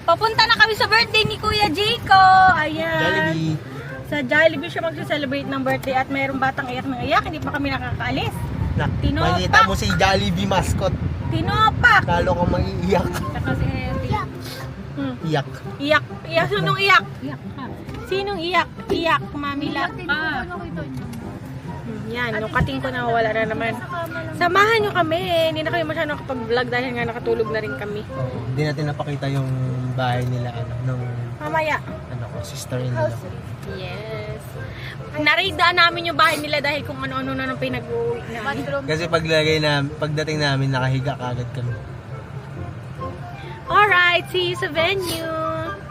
Papunta na kami sa birthday ni Kuya Jayco. Ayan. Jollibee. Sa Jollibee siya mag-celebrate ng birthday at mayroong batang iyak ng iyak. Hindi pa kami nakakaalis. Tinopak. Makikita mo si Jollibee mascot. Tinopak. Lalo kang maiiyak. Saka si Henry. Iyak. Iyak. Iyak. Sinong iyak? Iyak ka. Sinong iyak? Iyak. Mamila. Yan. Yung kating ko na wala na naman. Samahan nyo kami. Hindi na kayo masyadong nakapag-vlog dahil nga nakatulog na rin kami. Oo, hindi natin napakita yung bahay nila, nung, Mamaya. sister-in-law. Yes. Naridaan namin yung bahay nila dahil kung ano-ano na nung pinag-uwi namin. Kasi pagdating namin, nakahiga kagad kami. Alright, see you sa venue.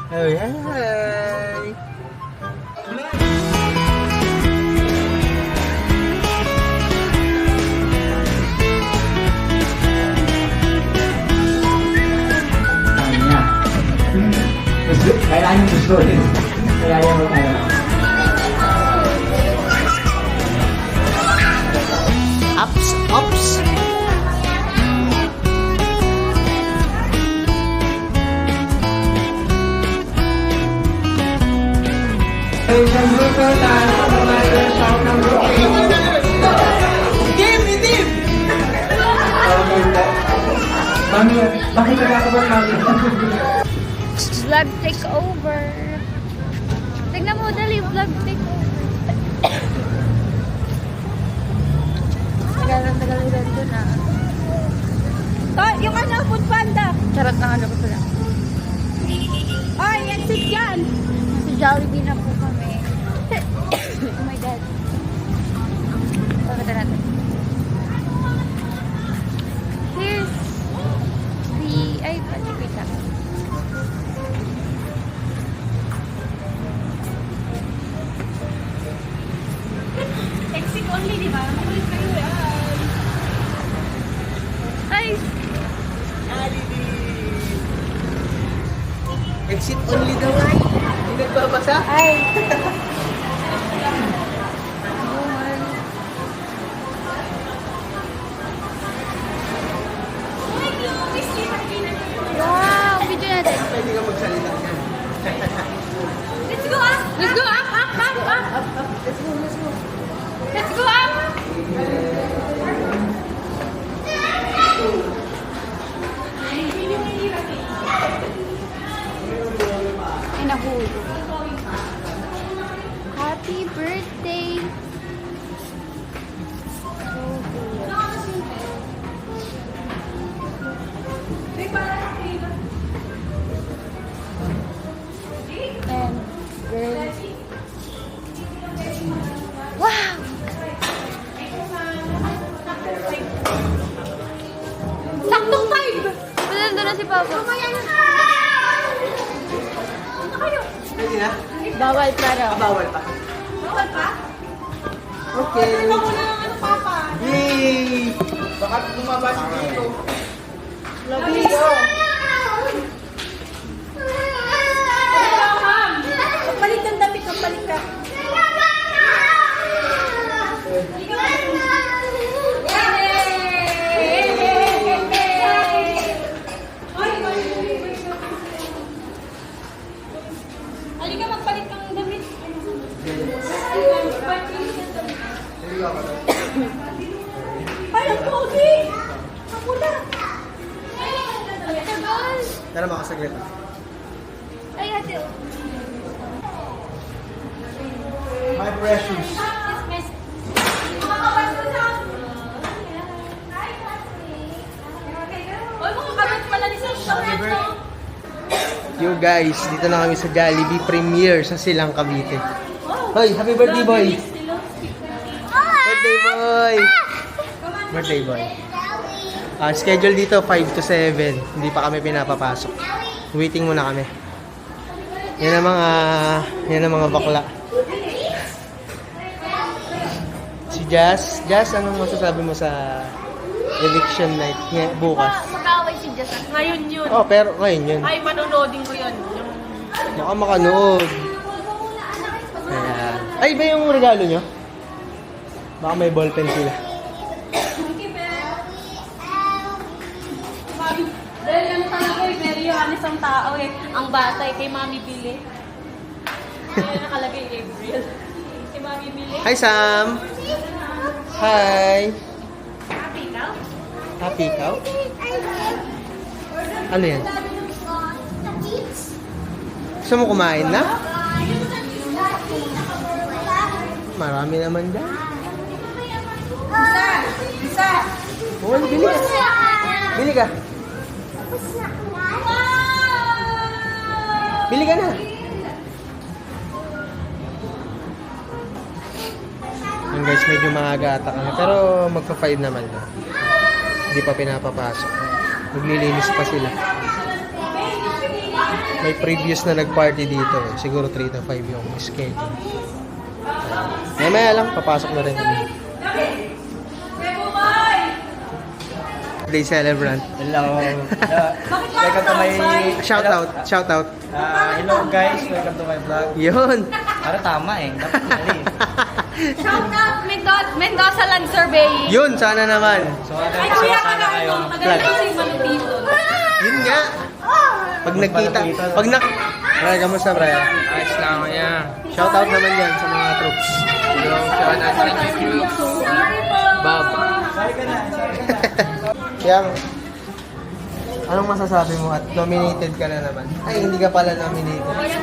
Oh, hi! Kailangan yung gusto rin. Kaya yung Ups, ups! Isang grupo tayo sa mga shop ng grupo. Itim! Mami, bakit nagkakabat mami? Vlog take over. Tignan mo dali, vlog take over. Tagal doon na. Yung ano, food panda. Charot na ano ko sila. Ay, exit dyan. Nasa Jollibee na po kami. Oh my God. Pagkata natin. Here's the... Ay, patikita. Exit only, di ba? Makulit kayo yan. Ay! Exit only daw ay. Hindi nagbabasa. Ay! Wow! Video natin. Pwede ka magsalita ka. Let's go up! Let's go up! Up! Up! Up! Let's go, let's go. Let's go up! Ay, nahulog. Happy birthday! And girls. Wow! Saktong 5! Nandun na si Papa. Pwede na? Bawal pa raw. Bawal pa. Bawal pa? Okay. Ano muna ng ano, Papa? Yay! Baka bumaba si Tito. Labi ko. Kapalit ng damit, kapalit ka. Halika, magpalit kang damit. Ay, ang pogi! Ang pula! Tara makasaglit. Ay, ate. My precious. Oy, mga kabit pala ni Sasha. Yo guys, dito na kami sa Jollibee Premiere sa Silang Cavite. Hoy, happy birthday boy! Birthday boy! Birthday boy. Schedule dito 5 to 7. Hindi pa kami pinapapasok. Waiting muna kami. Yan ang mga bakla. Si Jazz, anong masasabi mo sa eviction night bukas? Mag-away si Jess. Ngayon yun. Oh, pero ngayon yun. Ay, manonooding ko yun. Baka makanood. Ayan. Ay, ba yung regalo nyo? Baka may ballpen sila. Dahil ano talaga, very honest ang ng tao eh. Ang bata eh, kay Mami Bili. Ayun nakalagay Gabriel. Kay Mami Bili. Hi, Sam! Hi! Happy ka? Happy ikaw? Ano yan? Gusto mo kumain na? Marami naman dyan. Isa! Oh, bili ka. Bili ka. Bili ka na. Yan guys, medyo maaga ata kami. Pero magpa-5 naman na. Hindi pa pinapapasok. Maglilinis pa sila. May previous na nag-party dito. Siguro 3 to 5 yung schedule. Maya lang, papasok na rin kami. Day celebrant. Hello. Welcome to my... Shout out, shout out. Hello guys, welcome to my vlog. Yun. Para tama eh. Dapat mali. Shout out Mendoza Land Surveying. Yun, sana naman. So, Ay, kuya ka na kayo. Magaling si Manu dito. Yun nga. Pag nagkita, pag nak... Bray, kamusta, Bray? Ayos lang ako niya. Shout out naman yan sa mga troops. Hello, shout out sa inyo troops. Bob. Yang, anong masasabi mo at nominated ka na naman? Ay, hindi ka pala nominated. Kuya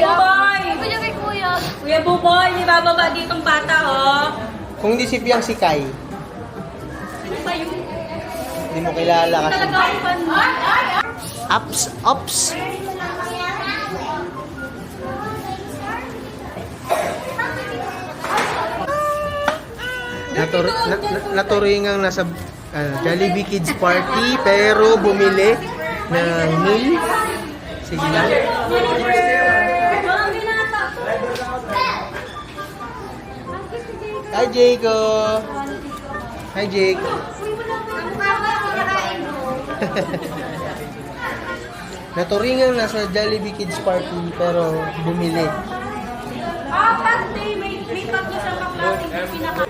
Buboy! Kuya kay Kuya. Kuya Buboy, nibababa ditong bata, oh. Kung hindi si Piang, si Kai. Sino ba yun? Hindi mo kilala kasi. Talaga ako fan mo. Ups, ups. Naturingang nasa Jollibee Kids Party pero bumili ng meal. Sige lang. Hi, Jaco. Hi, Jake. Naturingang nasa Jollibee Kids Party pero bumili. Pati, may tatlo siyang kaklaseng pinaka...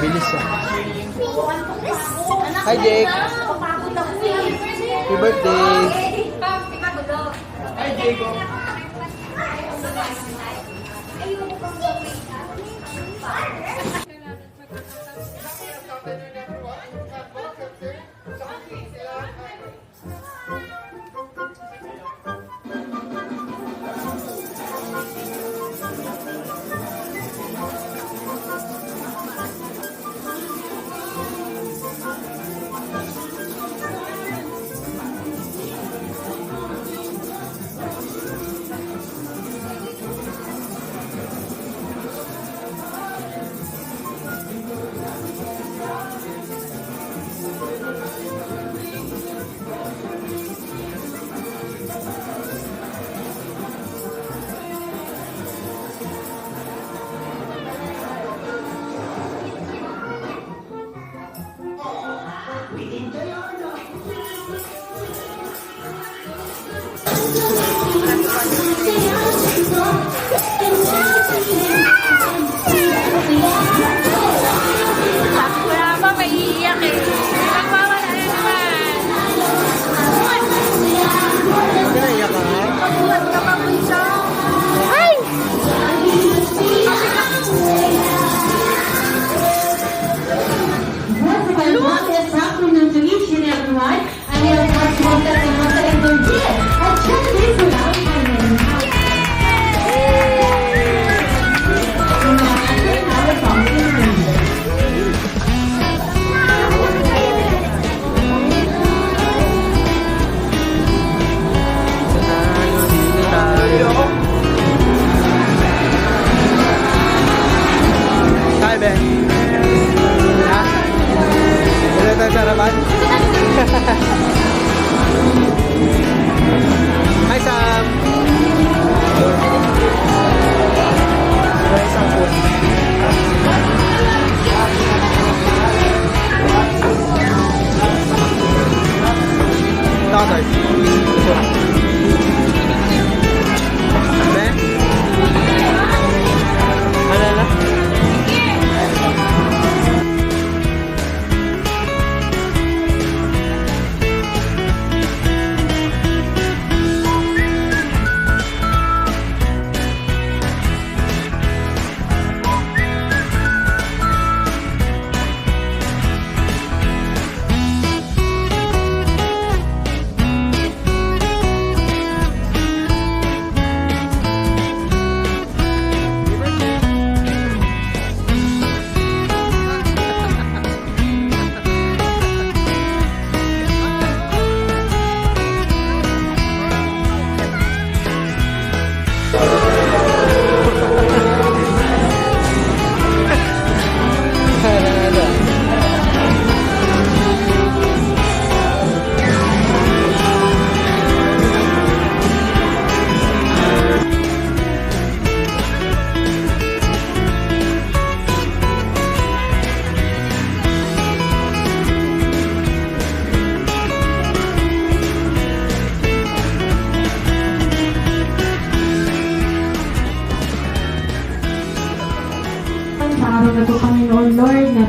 Bilis ah. Hi, Jake. Happy birthday. Wala pa, maiiyak eh. Nagmamala na naman. Pinaiyak ka? Pagbuhat ka pa po siya. Ay! Good afternoon to each and everyone. I'm your host, Monta and Dorje. At check this out, my name is Hi, Ben. Ha? Wala tayong sarapan? Hi, Sam. Wala isang food.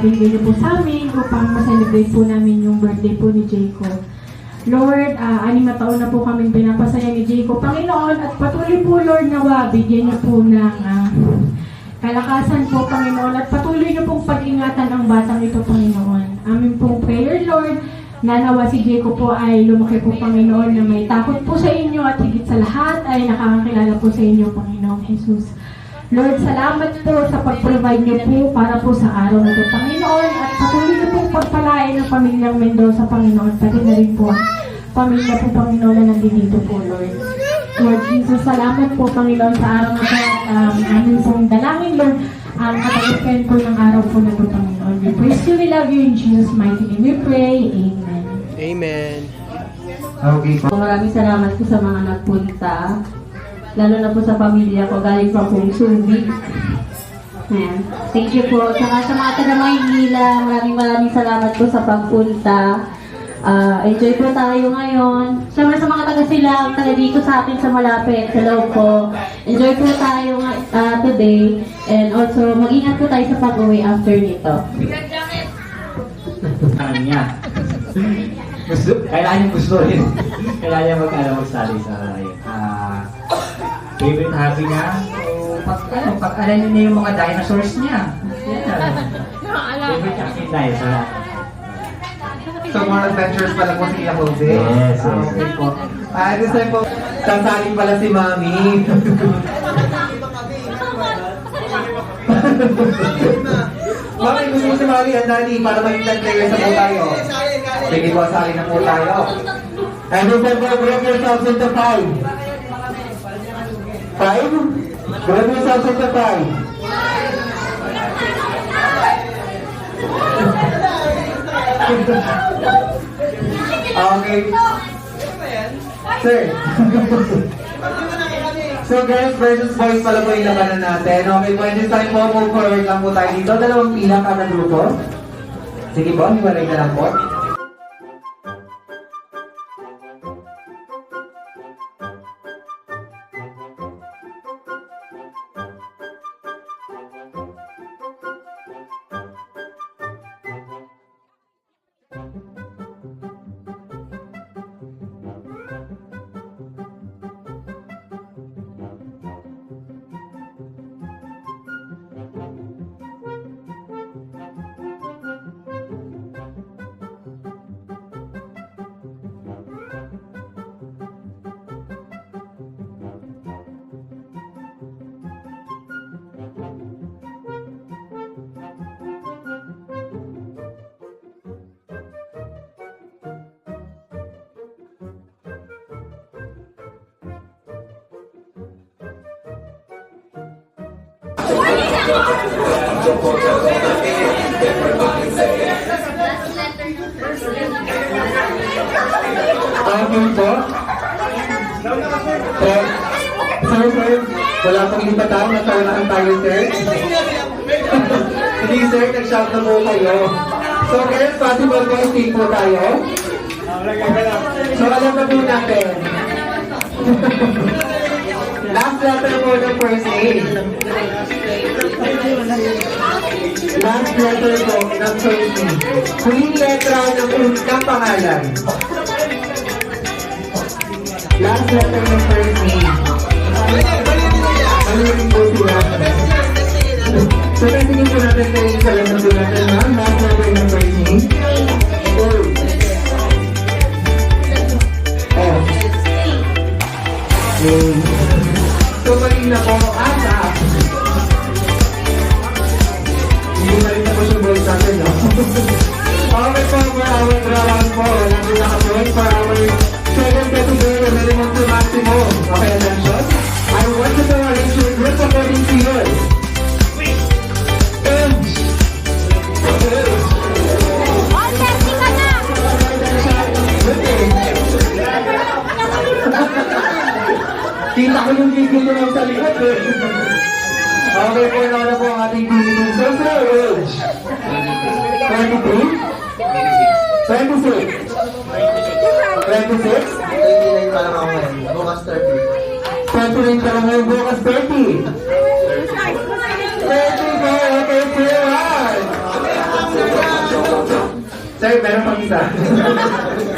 binigay niyo po sa amin upang ma-celebrate po namin yung birthday po ni Jacob. Lord, 6 na taon na po kami pinapasaya ni Jacob. Panginoon, at patuloy po, Lord, nawa, bigyan niyo po ng kalakasan po, Panginoon, at patuloy niyo pong pag-ingatan ang batang ito, Panginoon. Amin pong prayer, Lord, na nawa si Jacob po ay lumaki po, Panginoon, na may takot po sa inyo at higit sa lahat ay nakakakilala po sa inyo, Panginoong Jesus. Lord, salamat po sa pag-provide niyo po para po sa araw na ito, Panginoon, at patuloy niyo pong pagpalain ng pamilyang Mendoza, Panginoon, pati na rin po pamilya po, Panginoon, na nandito po, Lord. Lord Jesus, salamat po, Panginoon, sa araw na ito at aming pong dalangin, Lord, ang katagupan po ng araw po na ito, Panginoon. We praise you, we love you, in Jesus' mighty name we pray. Amen. Amen. Okay po. Maraming salamat po sa mga nagpunta. Lalo na po sa pamilya ko, galing pa pong Subic. Ayan. Thank you po. Saka sa mga taga Maynila, maraming salamat po sa pagpunta. Enjoy po tayo ngayon. Siyempre sa mga taga Silang, taga dito sa atin sa malapit, hello po. Enjoy po tayo today. And also, mag-ingat po tayo sa pag-uwi after nito. Niya. Kailangan yung gusto rin. Kailangan niya magsali sa favorite hobby niya. So, pag-alamin niya yung mga dinosaurs niya. Favorite activity sa So, more adventures pala po si Kuya Jose. Yes, yes. Okay po. This time po, sasaling pala si Mami. Mami, gusto mo si Mami at Daddy para mag-10 players na po tayo. Sige po, sali na po tayo. And this time po, group yourselves into 5. 5? Group yourselves into 5. Okay. Sir. So girls versus boys pala po yung labanan natin. Okay po, this time po, move forward lang po tayo dito. Dalawang pila kada grupo. Sige po, hiwalay na lang po. Okay po. Sir, wala pong ilipatan, natawalaan tayo, sir. Hindi, sir, nag-shout na po kayo. So, guys, possible po, stay po tayo. So, alam na po natin. Last letter po ng first name. Last letter po ng first name. Huling letra ng pangalan. Last letter ng first name. Ano yung po sila? So, tingin po natin kayo sa letter po natin, ma'am. Last letter ng first name. So, mali na po, asa. Hindi na rin na po siya boys natin, no? Okay po, for our round po. Wala po naka-point for our second category, minimum to maximum. Okay, attention. I want you to arrange your groups according to yours. Age. Kita ko yung gigil naman sa likod eh. Okay po, na po ang ating gigil. So, sir, age. 23? 26? 26? 29 pa lang ako ngayon. Bukas 30. 29 pa lang ngayon, bukas 30. 30 po, okay, sir, right. Sir, meron pang isa.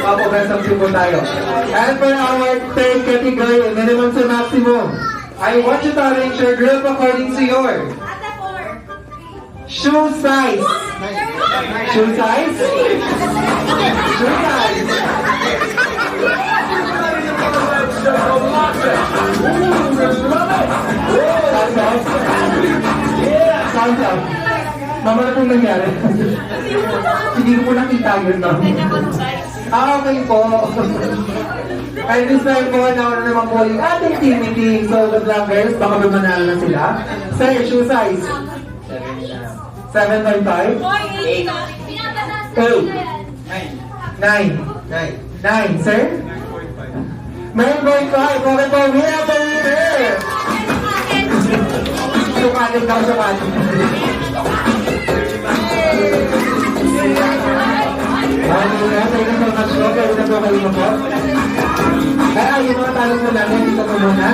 Opo, meron sampu po tayo. And for our third category, minimum to maximum, I want you to arrange your group according to your shoe size. Shoe size? Shoe size. Sounds up. Sounds up. Mama na pong nangyari. Hindi ko po nakita yun, no? Okay po. And this time po, nauna naman po yung ating team. So, the vloggers, baka may manalo na sila. Sir, shoe size? 7.5? 8? 9? Sir? 9.5. Okay po, we have a winner! Sukalit daw, sukalit. Thank you so much po. Kaya na po kayo po. Kaya yung mga talong mo namin, dito po muna.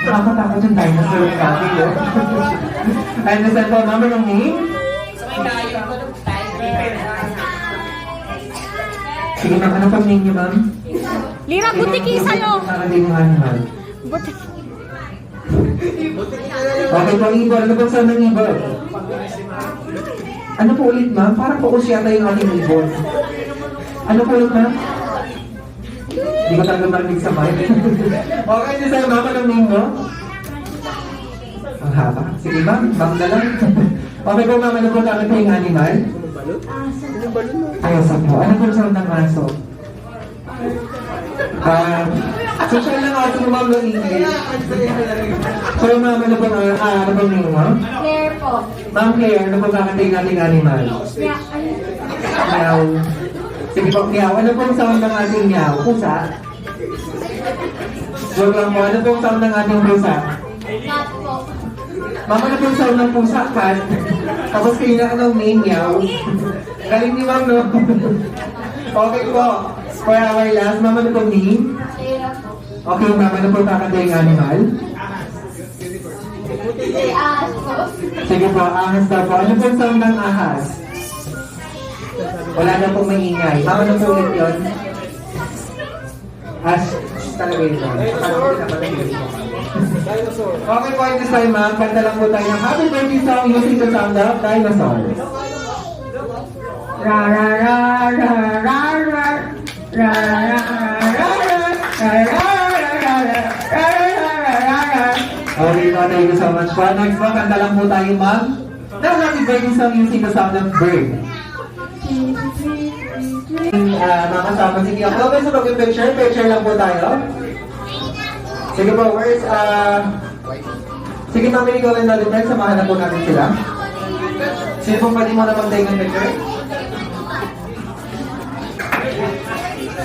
Nakakatakot yung dinosaur yung natin yun. And the cell phone number ng name? Sige ma'am, ano pang name niyo ma'am? Lira, butiki sa'yo. Para din yung animal. Butiki. Okay po, ibon. Ano pang sound ng ibon? Ano po ulit ma'am? Parang focus yata yung ating ibon. Ano po ulit ma'am? Hindi ko talaga marinig sa mic. Okay, this time ma'am, anong name mo? Ang haba. Sige ma'am, ma'am na lang. Okay po ma'am, ano po namin yung animal? Ayaw sa po. Ano po sound ng aso? Social lang aso mo ma'am ng English. So ma'am, ano po name mo? Claire po. Ma'am Claire, ano po kakantayin nating animal? Meow. Sige po, meow. Ano pong sound ng ating meow? Pusa? Joke lang po. Ano pong sound ng ating pusa? Cat po. Ma'am, ano pong sound ng pusa? Cat? Tapos kayo na anong name, meow? Galing ni ma'am, no? Okay po. For our last, ma'am, ano pong name? Lira po. Okay, ma'am, ano pong kakantayin animal? Ahas po. Sige po, ahas daw po. Ano pong sound ng ahas? Wala na pong maingay. Ma'am, ano po ulit yun? As talaga yun. Okay po, this time ma'am, kanta lang po tayo ng happy birthday song using the sound of dinosaurs. Ra ra ra ra ra ra ra ra Okay po, thank you so much po. Next po, kanta lang po tayo ma'am ng happy birthday song using the sound of bird. Makasama si Kia. Okay, so pag-picture, picture lang po tayo. Sige po, where's, sige ma'am, ikaw rin natin friends, samahan na po natin sila. Sino pong pwede mo na mag-take ng picture?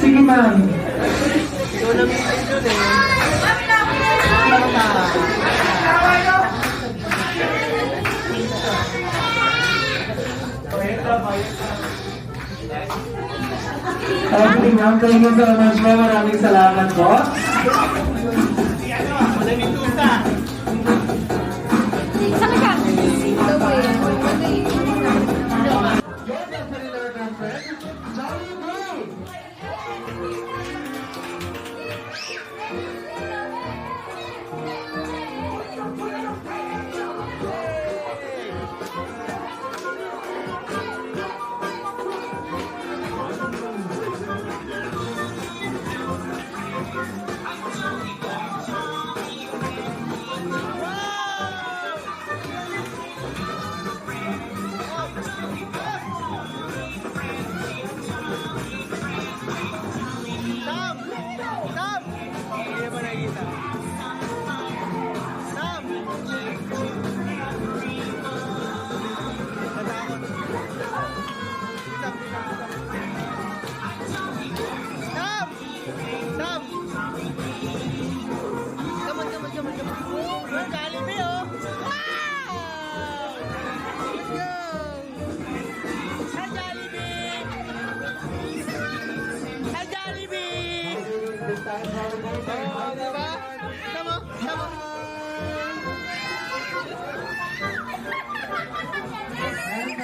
Sige ma'am. Okay ma'am, thank you so much po. Maraming salamat po. Saan ka?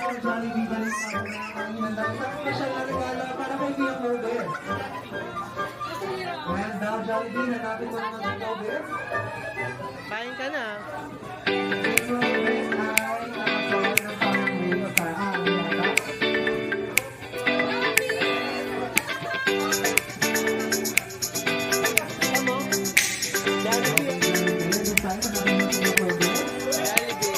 Jollibee balik ako na kanina dahil sa special na regalo para kay Kuya Clover. Well, daw Jollibee, natapit mo naman kay Clover. Kain ka na. Kay Clover ay nakapawal ng pamilya o para yata. Ano? Jollibee. This time, nakapawal ng Kuya Clover. Jollibee.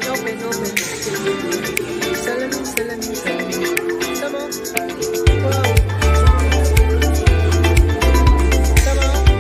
open. Salamin. Sama. Wow. Sama.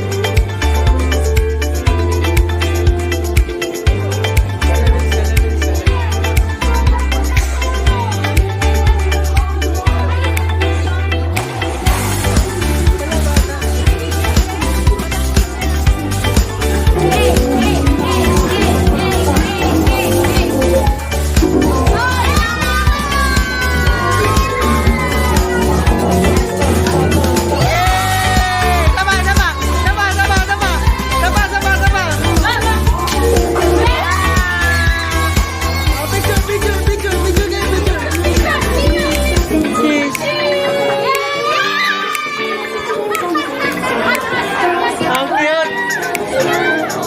Ang cute!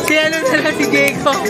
Si ano na lang si Jacob.